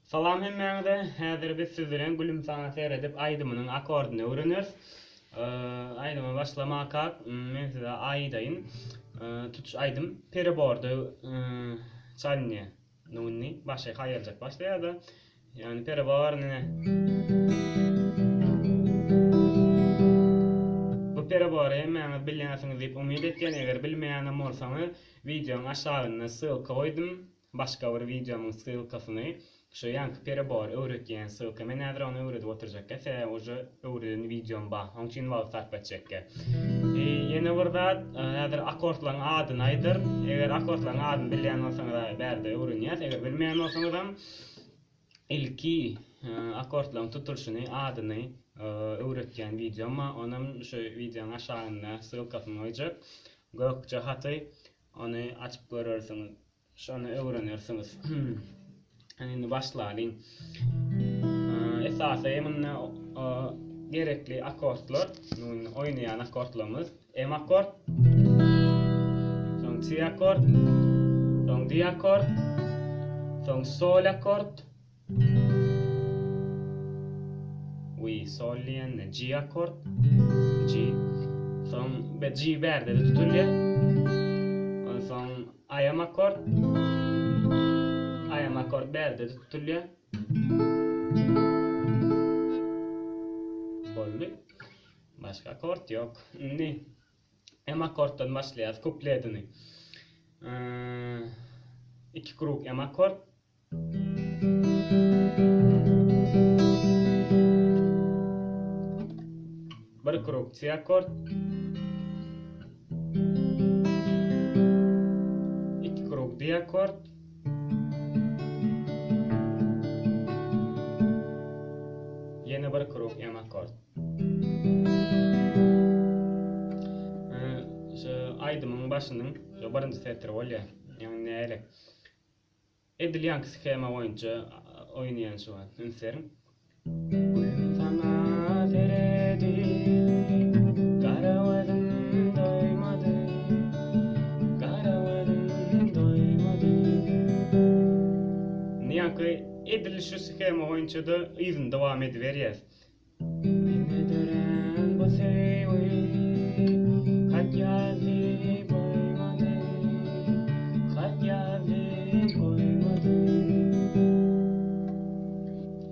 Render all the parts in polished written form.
Salam hemmeňde. Häzir biz siz bilen gülüm saňa seredip aýdymynyň akordyny öwreneriz. Aýdymy başlamaka men size aýdaýyn. Tutuş aýdym pereboardy çalny nunni başa haýaljak başlaýardy. Yani pereboard ne? Bu pereboardy hemmeňiz bilýänsiňiz diýip umyt etýän. Eger bilmeýänem bolsaňyz videoň aşagyna sylka goýdum. Başga bir videomyň sylkasyny şu yank pereboard öwretýän sylka men häzir onu öwredip oturjakka se oje öwreden videom bar. Oň üçin wagt sarf etjekkä. Ýene bir zat häzir akordlaryň adyny aýdyr. Eger akordlaryň adyny bilýän bolsaňyz bärde öwrenýäs. Eger bilmeýän bolsaňyz hem ilki akordlaryň tutulşyny adyny öwretýän videoma onam şu videoň aşagyna sylkasyny goýjak. Gökçe haty onu açyp görersiňiz. Şonu öwrenersiňiz. Hani başlaýyn. Esasy emne gerekli akordlar, oýnaýan akordlarymız em akord, soň si akord, soň di akord, soň sol akord. Sol ýene G akord, G. Soň G berde tutulýar. Soň am akord. Am akord berde tutulýar. Boldy. Başka akord ýok. Ne? Am akorddan başlaýar kupletini. İki kruk am akord. Bir kruk C akord. İki kruk D akord. Yine bir kruk M akord. Şu aýdymyň başynyň şu birinji setri bolýar. Ýani näle? Edilýän skema boýunça oýnaýan şu an. Ünseriň. Edilişi skema boýunça da ýygyny dowam ediberýär.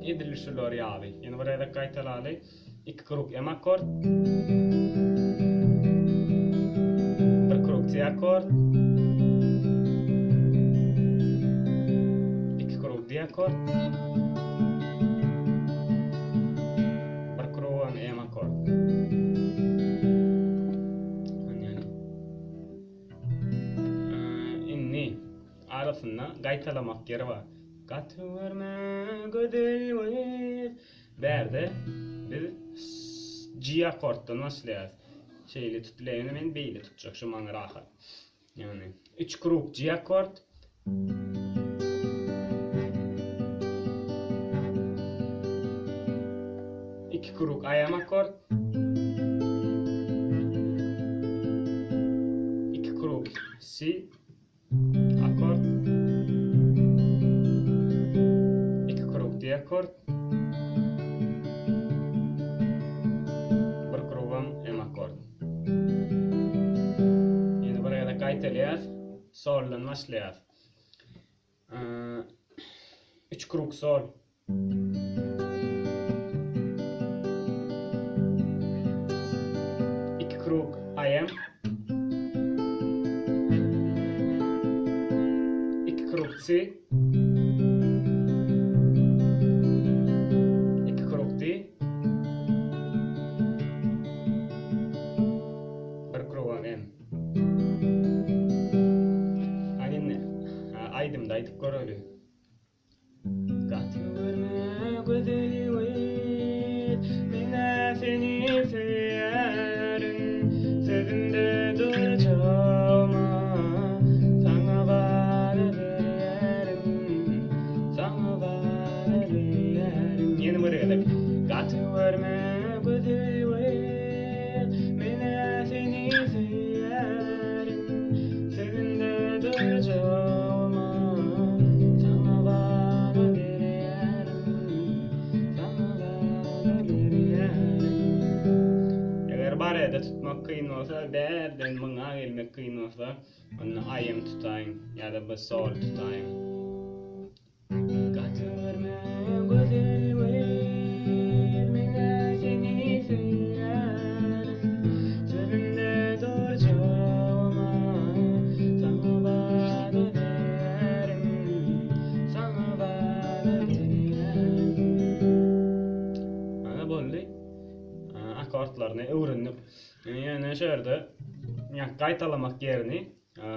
Edilişler ýaly. Ýene bir ýere gaýtalaly. İki kruk M akord. Bir kruk C akord. İki kruk D akord. Bir kruk M akord. Inni arasynda gaýtalamak geri bar. Gatyrma gödel we berde biz G akorddan başlaýar. Şeýle tutulýan men beýle tutjak şu maňa rahat. Yani 3 kruk G akord. İki kruk am akord. İki kruk C akord. D akord. Bir krugam M akord. Ýene bir ýere gaýtalýar, soldan başlaýar. 3 krug sol. İki krug am. İki krug C. Aydymda aýdyp göreli. Gatyrma gödel we mene seni seýärin sözünde durjama saňa barýarin ýene bir ýere gatyrma gödel we mene seni seýärin sözünde durjama berden bana gelmek kıyın olsa onu ayım tutayım ya da bir sol tutayım. Kaçırma güzel vermene seni sever. Sözünde duracağıma sana vaat ederim. Sana vaat ederim. Ana bolly. Akortlarını öğrenip yani şöyle ya qaytalamak yerini